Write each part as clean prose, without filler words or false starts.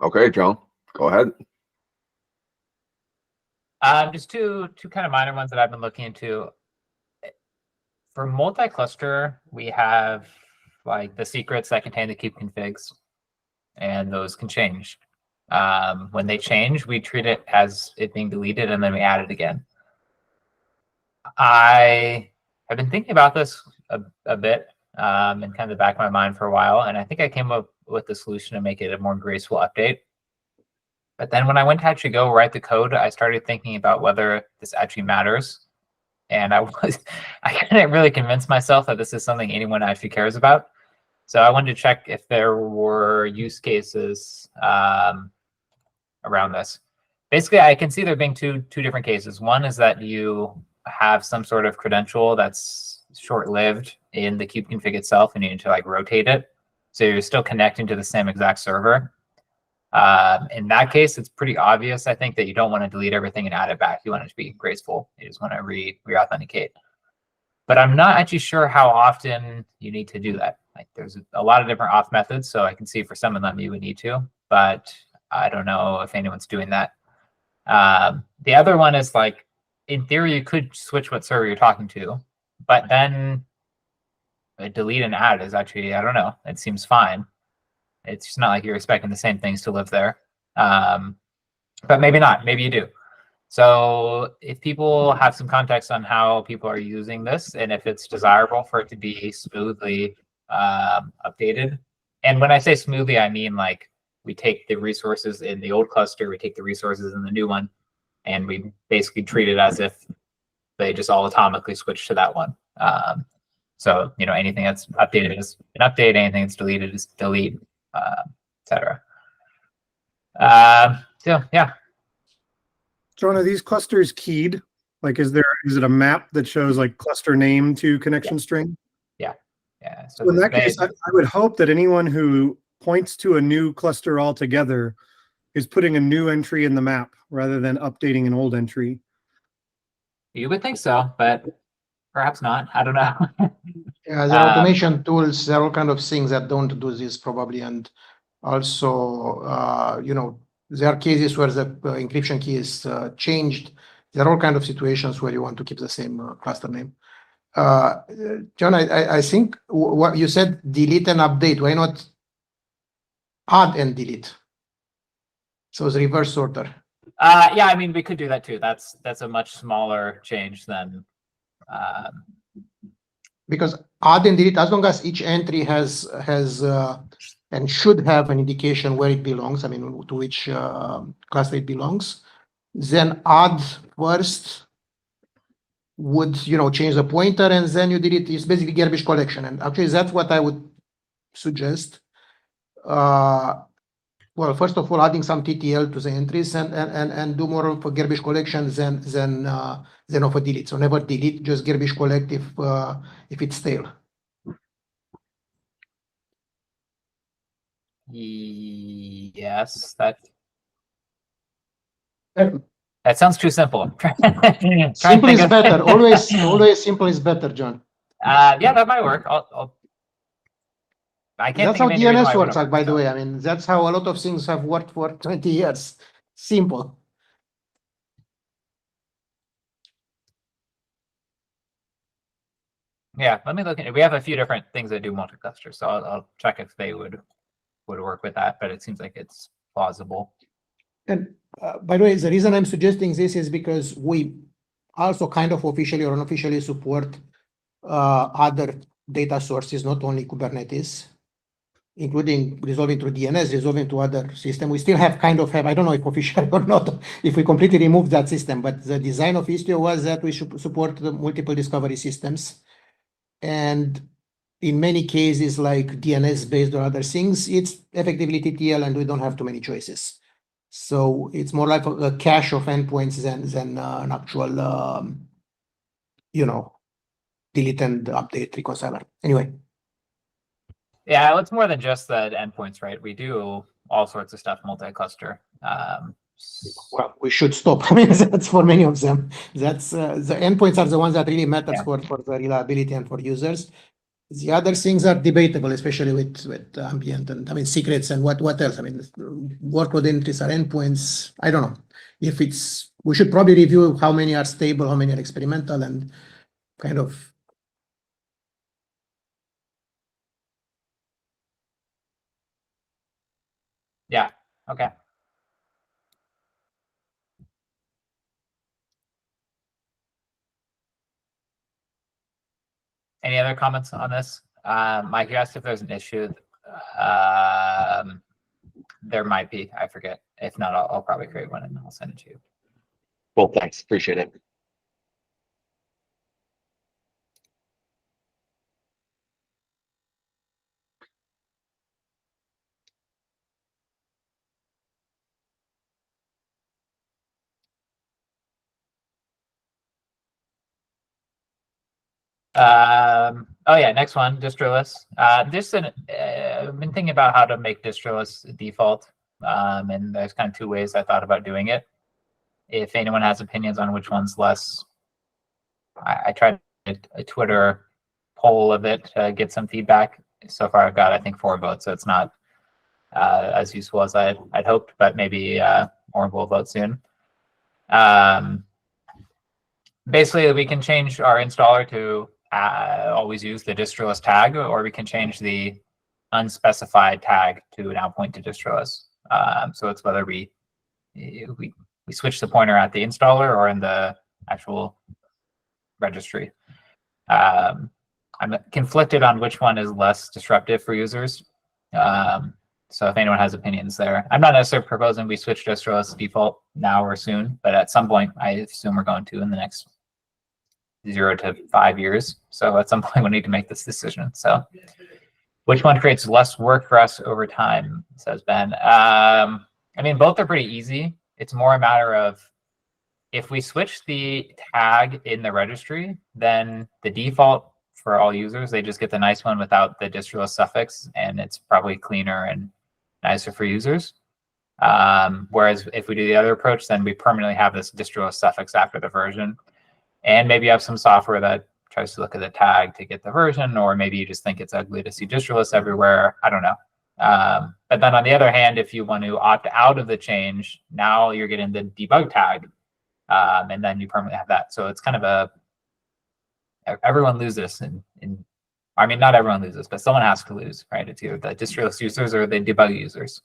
Okay, John, go ahead. Just two kind of minor ones that I've been looking into. For multi-cluster, we have like the secrets that contain the kube configs, and those can change. When they change, we treat it as it being deleted, and then we add it again. I have been thinking about this a bit in kind of the back of my mind for a while, and I think I came up with the solution to make it a more graceful update. But then when I went to actually go write the code, I started thinking about whether this actually matters. And I couldn't really convince myself that this is something anyone actually cares about. So I wanted to check if there were use cases around this. Basically, I can see there being two different cases. One is that you have some sort of credential that's short-lived in the kube config itself, and you need to like rotate it. So you're still connecting to the same exact server. In that case, it's pretty obvious, I think, that you don't want to delete everything and add it back. You want it to be graceful. You just want to re-authenticate. But I'm not actually sure how often you need to do that. Like, there's a lot of different auth methods, so I can see for some of them you would need to, but I don't know if anyone's doing that. The other one is like, in theory, you could switch what server you're talking to, but then delete and add is actually, I don't know, it seems fine. It's just not like you're expecting the same things to live there. But maybe not, maybe you do. So if people have some context on how people are using this, and if it's desirable for it to be smoothly updated. And when I say smoothly, I mean like we take the resources in the old cluster, we take the resources in the new one, and we basically treat it as if they just all atomically switch to that one. So, you know, anything that's updated is an update, anything that's deleted is delete, etc. So, yeah. John, are these clusters keyed? Like, is it a map that shows like cluster name to connection string? Yeah. So in that case, I would hope that anyone who points to a new cluster altogether is putting a new entry in the map rather than updating an old entry. You would think so, but perhaps not. I don't know. Yeah, there are automation tools. There are all kind of things that don't do this probably, and also, you know, there are cases where the encryption key is changed. There are all kind of situations where you want to keep the same cluster name. John, I think what you said, delete and update. Why not add and delete? So it's reverse order. Yeah, I mean, we could do that too. That's a much smaller change than. Because add and delete, as long as each entry has and should have an indication where it belongs, I mean, to which cluster it belongs, then add first would, you know, change the pointer, and then you delete. It's basically garbage collection, and actually that's what I would suggest. Well, first of all, adding some TTL to the entries and do more of a garbage collection than of a delete. So never delete, just garbage collect if it's stale. Yes, that sounds too simple. Simple is better. Always simple is better, John. Yeah, that might work. I can't. That's how DNS works, by the way. I mean, that's how a lot of things have worked for 20 years. Simple. Yeah, let me look at it. We have a few different things that do multi-cluster, so I'll check if they would work with that, but it seems like it's plausible. And by the way, the reason I'm suggesting this is because we also kind of officially or unofficially support other data sources, not only Kubernetes, including resolving through DNS, resolving to other systems. We still have I don't know if officially or not, if we completely remove that system, but the design of Istio was that we should support the multiple discovery systems. And in many cases, like DNS based on other things, it's effectively TTL and we don't have too many choices. So it's more like a cache of endpoints than an actual, you know, delete and update reconciler. Anyway. Yeah, it's more than just the endpoints, right? We do all sorts of stuff multi-cluster. Well, we should stop. I mean, that's for many of them. That's the endpoints are the ones that really matters for the reliability and for users. The other things are debatable, especially with ambient and I mean secrets and what else. I mean, workload entries are endpoints. I don't know if it's. We should probably review how many are stable, how many are experimental, and kind of. Yeah. Okay. Any other comments on this? Mike, you asked if there's an issue. There might be. I forget. If not, I'll probably create one and I'll send it to you. Well, thanks. Appreciate it. Oh yeah, next one, distro list. I've been thinking about how to make distro list default. And there's kind of two ways I thought about doing it. If anyone has opinions on which one's less, I tried a Twitter poll of it to get some feedback. So far, I've got, I think, 4 votes, so it's not as useful as I'd hoped, but maybe more will vote soon. Basically, we can change our installer to always use the distro list tag, or we can change the unspecified tag to now point to distro list. So it's whether we switch the pointer at the installer or in the actual registry. I'm conflicted on which one is less disruptive for users. So if anyone has opinions there, I'm not necessarily proposing we switch distro list default now or soon, but at some point, I assume we're going to in the next 0 to 5 years. So at some point, we need to make this decision. So which one creates less work for us over time, says Ben. I mean, both are pretty easy. It's more a matter of if we switch the tag in the registry, then the default for all users, they just get the nice one without the distro list suffix, and it's probably cleaner and nicer for users. Whereas if we do the other approach, then we permanently have this distro list suffix after the version. And maybe you have some software that tries to look at the tag to get the version, or maybe you just think it's ugly to see distro lists everywhere. I don't know. But then on the other hand, if you want to opt out of the change, now you're getting the debug tag, and then you permanently have that. So it's kind of everyone loses. I mean, not everyone loses, but someone has to lose, right? It's either the distro list users or the debug users.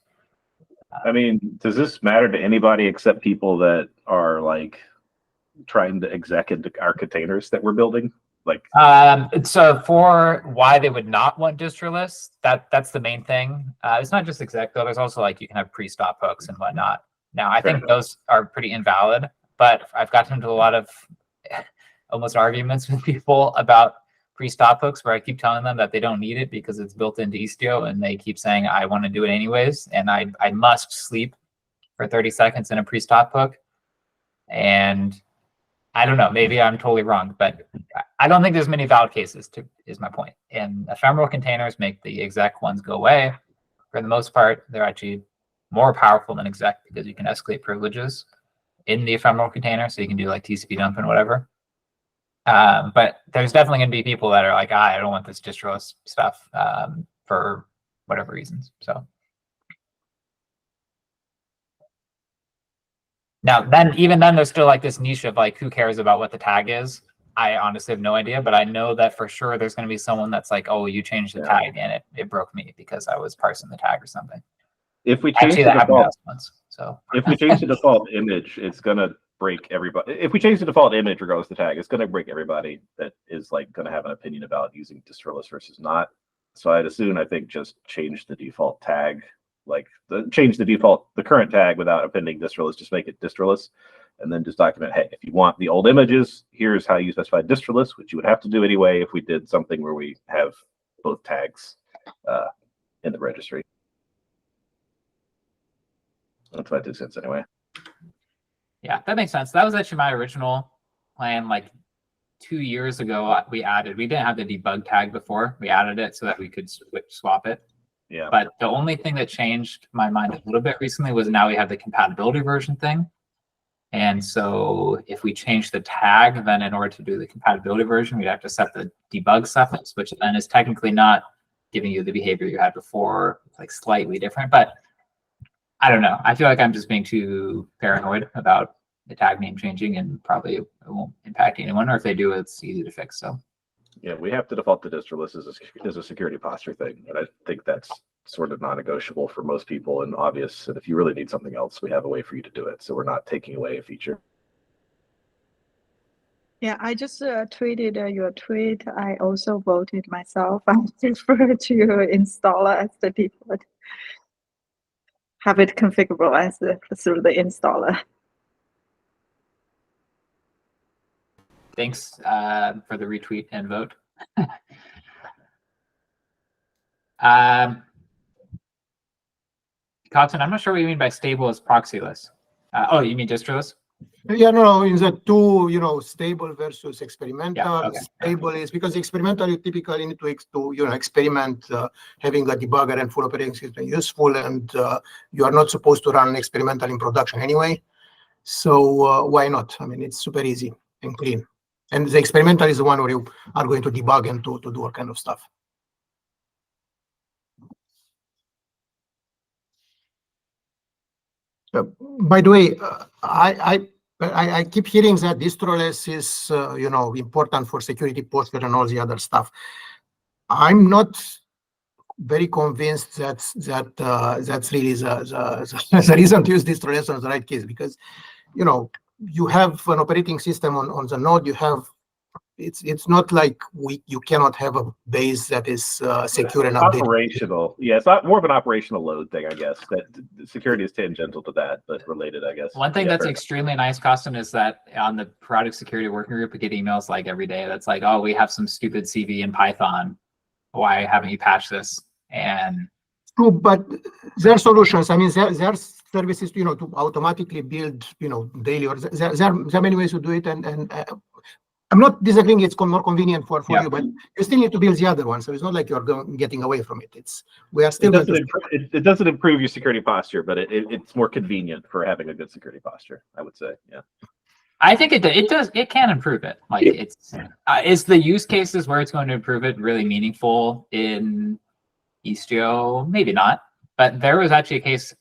I mean, does this matter to anybody except people that are like trying to exec into our containers that we're building? Like, so for why they would not want distro lists, that's the main thing. It's not just exec though. There's also like you can have pre-stop hooks and whatnot. Now I think those are pretty invalid, but I've gotten into a lot of almost arguments with people about pre-stop hooks where I keep telling them that they don't need it because it's built into Istio, and they keep saying I want to do it anyways, and I must sleep for 30 seconds in a pre-stop hook. And I don't know, maybe I'm totally wrong, but I don't think there's many valid cases, is my point. And ephemeral containers make the exec ones go away. For the most part, they're actually more powerful than exec because you can escalate privileges in the ephemeral container. So you can do like TCP dump and whatever. But there's definitely going to be people that are like, I don't want this distro stuff for whatever reasons. So now, even then, there's still like this niche of like, who cares about what the tag is? I honestly have no idea, but I know that for sure there's going to be someone that's like, oh, you changed the tag and it broke me because I was parsing the tag or something. If we change the default, so if we change the default image, it's gonna break everybody. If we change the default image regardless of the tag, it's gonna break everybody that is like gonna have an opinion about using distro list versus not. So I'd assume, I think, just change the default tag, like change the default, the current tag without appending distro list, just make it distro list, and then just document, hey, if you want the old images, here's how you specify distro list, which you would have to do anyway if we did something where we have both tags in the registry. That's my 2 cents anyway. Yeah, that makes sense. That was actually my original plan. Like 2 years ago, we didn't have the debug tag before. We added it so that we could swap it. Yeah. But the only thing that changed my mind a little bit recently was now we have the compatibility version thing. And so if we change the tag, then in order to do the compatibility version, we'd have to set the debug suffix, which then is technically not giving you the behavior you had before, like slightly different. But I don't know. I feel like I'm just being too paranoid about the tag name changing, and probably it won't impact anyone, or if they do, it's easy to fix. So Yeah, we have to default to distroless as a security posture thing, and I think that's sort of non-negotiable for most people and obvious. And if you really need something else, we have a way for you to do it. So we're not taking away a feature. Yeah, I just tweeted your tweet. I also voted myself. I prefer to installer as the default. Have it configurable as through the installer. thanks for the retweet and vote. Cotton, I'm not sure what you mean by stable as proxyless. Oh, you mean distroless? Yeah, no, in the two, stable versus experimental. Yeah, okay. Stable is because experimental, you typically need to experiment having a debugger and full operating system useful, and you are not supposed to run experimental in production anyway. So why not? I mean, it's super easy and clean. And the experimental is the one where you are going to debug and to do all kind of stuff. By the way, I keep hearing that distroless is important for security posture and all the other stuff. I'm not very convinced that's really the reason to use distroless on the right case, because you have an operating system on the node. You have it's not like you cannot have a base that is secure and updated. Operational, yeah, it's not more of an operational load thing, I guess. That security is tangential to that, but related, I guess. One thing that's extremely nice, Costin, is that on the product security working group, we get emails like every day that's like, oh, we have some stupid CV in Python. Why haven't you patched this? And true, but there are solutions. I mean, there are services, to automatically build, daily, or there are many ways to do it. And I'm not disagreeing. It's more convenient for you, but you still need to build the other one. So it's not like you're getting away from it. We are still. It doesn't improve your security posture, but it's more convenient for having a good security posture, I would say. Yeah. I think it does. It can improve it. Like is the use cases where it's going to improve it really meaningful in Istio? Maybe not. But there was actually a case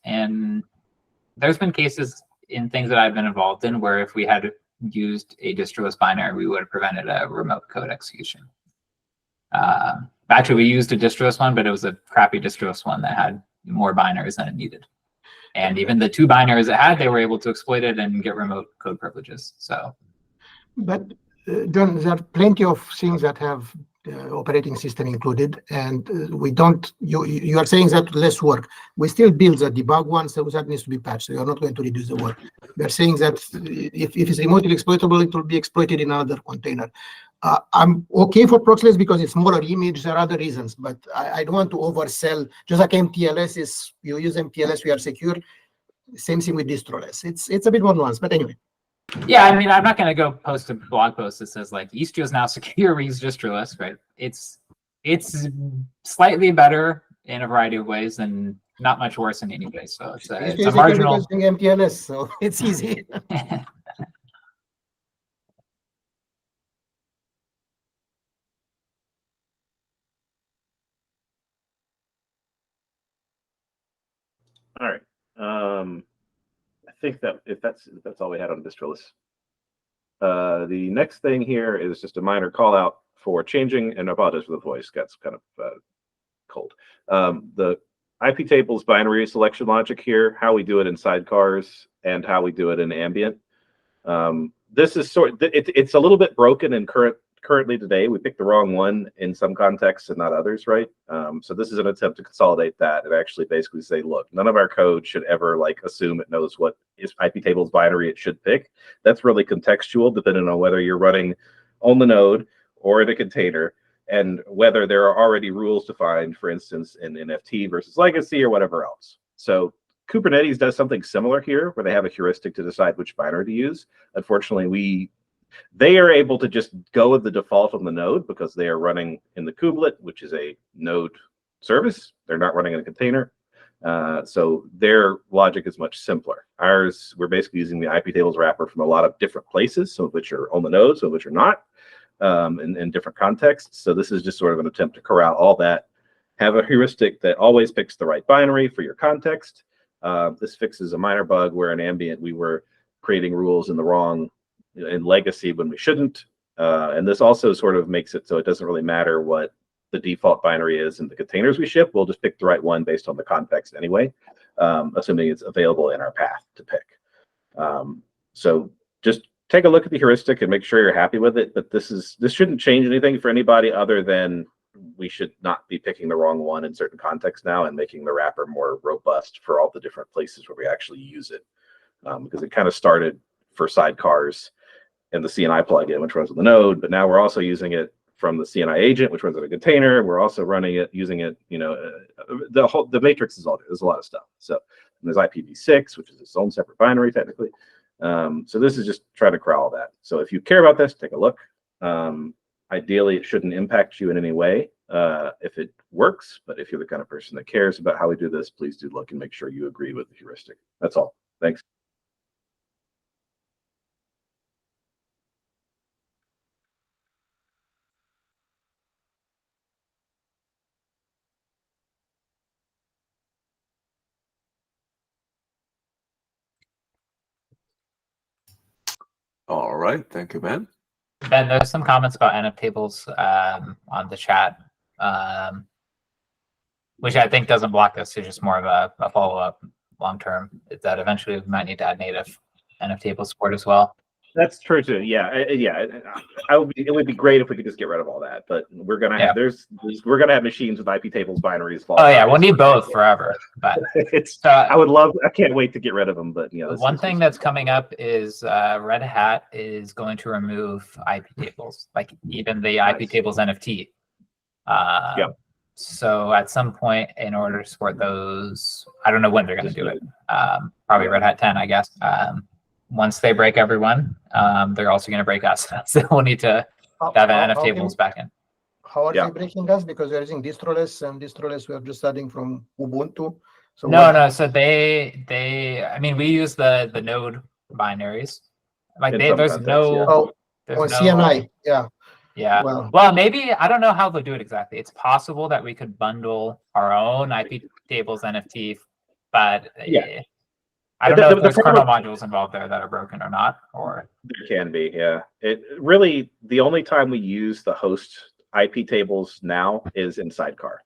there's been cases in things that I've been involved in where if we had used a distroless binary, we would have prevented a remote code execution. Actually, we used a distroless one, but it was a crappy distroless one that had more binaries than it needed. And even the two binaries it had, they were able to exploit it and get remote code privileges. So, but John, there are plenty of things that have operating system included, and we don't. You are saying that less work. We still build the debug one, so that needs to be patched. So you are not going to reduce the work. We are saying that if it's remotely exploitable, it will be exploited in another container. I'm okay for proxyless because it's more an image. There are other reasons, but I don't want to oversell. Just like MTLS is, you use MTLS, we are secure. Same thing with distroless. It's a bit more nuanced, but anyway. Yeah, I mean, I'm not going to go post a blog post that says like Istio is now secure, we use distroless, right? It's slightly better in a variety of ways and not much worse in any way. So it's a marginal. MTLS, so it's easy. All right. I think that if that's all we had on distroless. The next thing here is just a minor call out for changing, and I apologize for the voice, got kind of cold. The IP tables binary selection logic here, how we do it in sidecars and how we do it in ambient. This is it's a little bit broken in currently today. We picked the wrong one in some contexts and not others, right? So this is an attempt to consolidate that and actually basically say, look, none of our code should ever assume it knows what is IP tables binary it should pick. That's really contextual, depending on whether you're running on the node or in a container, and whether there are already rules defined, for instance, in NFT versus legacy or whatever else. So Kubernetes does something similar here, where they have a heuristic to decide which binary to use. Unfortunately, they are able to just go with the default on the node because they are running in the kubelet, which is a node service. They're not running in a container. So their logic is much simpler. Ours, we're basically using the IP tables wrapper from a lot of different places, some of which are on the node, some of which are not, in different contexts. So this is just sort of an attempt to corral all that, have a heuristic that always picks the right binary for your context. This fixes a minor bug where in ambient we were creating rules in the wrong, in legacy when we shouldn't. And this also sort of makes it so it doesn't really matter what the default binary is in the containers we ship. We'll just pick the right one based on the context anyway, assuming it's available in our path to pick. So just take a look at the heuristic and make sure you're happy with it. But this shouldn't change anything for anybody other than we should not be picking the wrong one in certain contexts now and making the wrapper more robust for all the different places where we actually use it. Because it kind of started for sidecars and the CNI plugin, which runs on the node, but now we're also using it from the CNI agent, which runs on a container. We're also running it, using it, the matrix is all there. There's a lot of stuff. So there's IPv6, which is its own separate binary technically. So this is just trying to corral all that. So if you care about this, take a look. Ideally, it shouldn't impact you in any way if it works. But if you're the kind of person that cares about how we do this, please do look and make sure you agree with the heuristic. That's all. Thanks. All right, thank you, Ben. Ben, there's some comments about NF tables on the chat, which I think doesn't block this. It's just more of a follow-up long term. Is that eventually we might need to add native NF table support as well. That's true too. Yeah. It would be great if we could just get rid of all that, but we're gonna have we're gonna have machines with IP tables, binaries. Oh yeah, we'll need both forever. But I can't wait to get rid of them. But one thing that's coming up is Red Hat is going to remove IP tables, like even the IP tables NFT. So at some point, in order to support those, I don't know when they're going to do it. Probably Red Hat 10, I guess. Once they break everyone, they're also going to break us. So we'll need to have an NF tables back in. How are they breaking us? Because we're using distroless, and distroless we are just adding from Ubuntu. So no. So I mean, we use the node binaries. Like there's no. On CNI, Yeah. Well, maybe I don't know how they'll do it exactly. It's possible that we could bundle our own IP tables NFT, but I don't know if there's kernel modules involved there that are broken or not. Or there can be, yeah. It really, the only time we use the host IP tables now is in Sidecar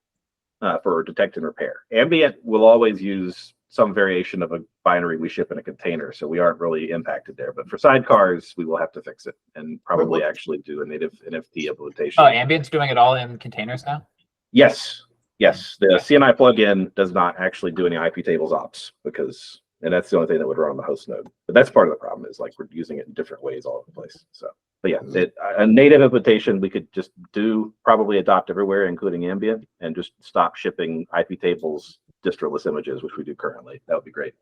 for detect and repair. Ambient will always use some variation of a binary we ship in a container, so we aren't really impacted there. But for sidecars, we will have to fix it and probably actually do a native NFT implementation. Oh, Ambient's doing it all in containers now? Yes. The CNI plugin does not actually do any IP tables ops and that's the only thing that would run on the host node. But that's part of the problem is like we're using it in different ways all over the place. So, but yeah, a native implementation we could just probably adopt everywhere, including Ambient, and just stop shipping IP tables distroless images, which we do currently. That would be great.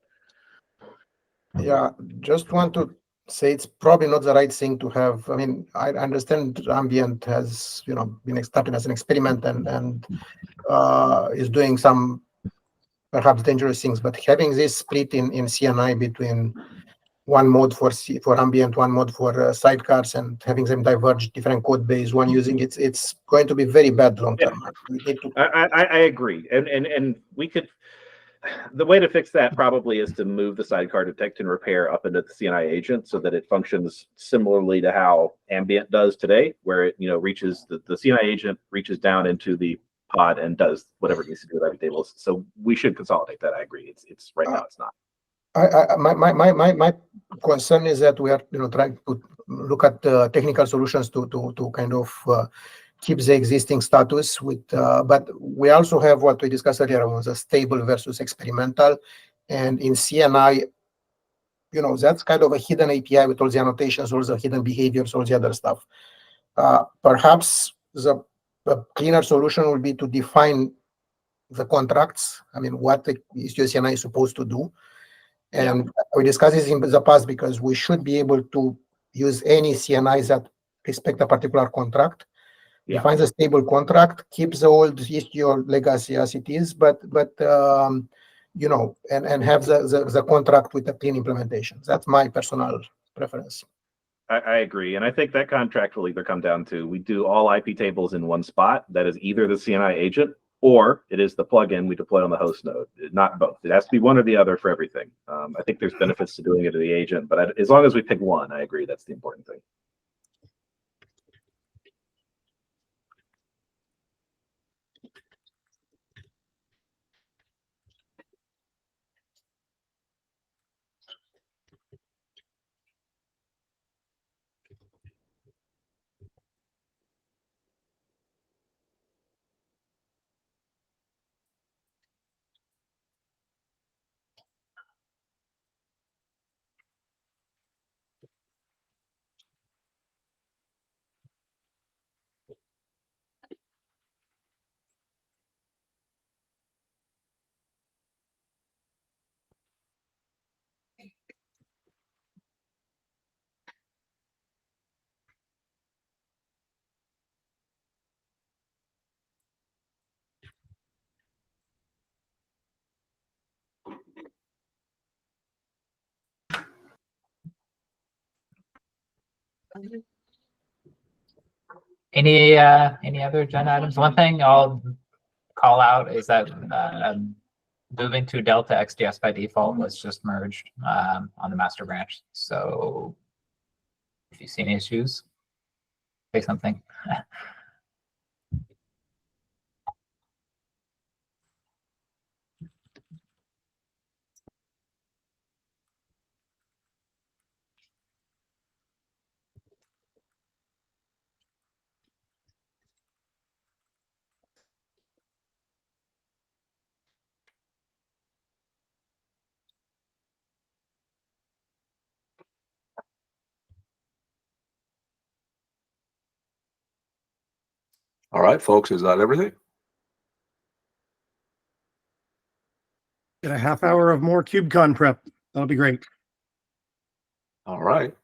Yeah, just want to say it's probably not the right thing to have. I mean, I understand Ambient has been started as an experiment and is doing some perhaps dangerous things, but having this split in CNI between one mode for Ambient, one mode for sidecars, and having them diverge different code base, one using it's going to be very bad long term. I agree, and we could. The way to fix that probably is to move the sidecar detect and repair up into the CNI agent so that it functions similarly to how Ambient does today, where it reaches the CNI agent reaches down into the pod and does whatever it needs to do with IP tables. So we should consolidate that. I agree. It's right now it's not. My concern is that we are trying to look at technical solutions to kind of keep the existing status with but we also have what we discussed earlier was a stable versus experimental, and in CNI that's kind of a hidden API with all the annotations, all the hidden behaviors, all the other stuff. Perhaps the cleaner solution will be to define the contracts. I mean, what the Istio CNI is supposed to do. And we discussed this in the past because we should be able to use any CNIs that respect a particular contract, defines a stable contract, keeps the old Istio legacy as it is, but and have the contract with a clean implementation. That's my personal preference. I agree. And I think that contract will either come down to we do all IP tables in one spot. That is either the CNI agent or it is the plugin we deploy on the host node. Not both. It has to be one or the other for everything. I think there's benefits to doing it to the agent, but as long as we pick one, I agree. That's the important thing. Any other agenda items? One thing I'll call out is that moving to Delta XDS by default was just merged on the master branch. So if you see any issues, say something. All right, folks, is that everything? Get a half hour of more KubeCon prep. That'll be great. All right.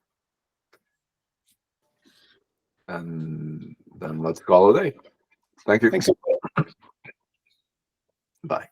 And then let's call it a day. Thank you. Thanks. Bye.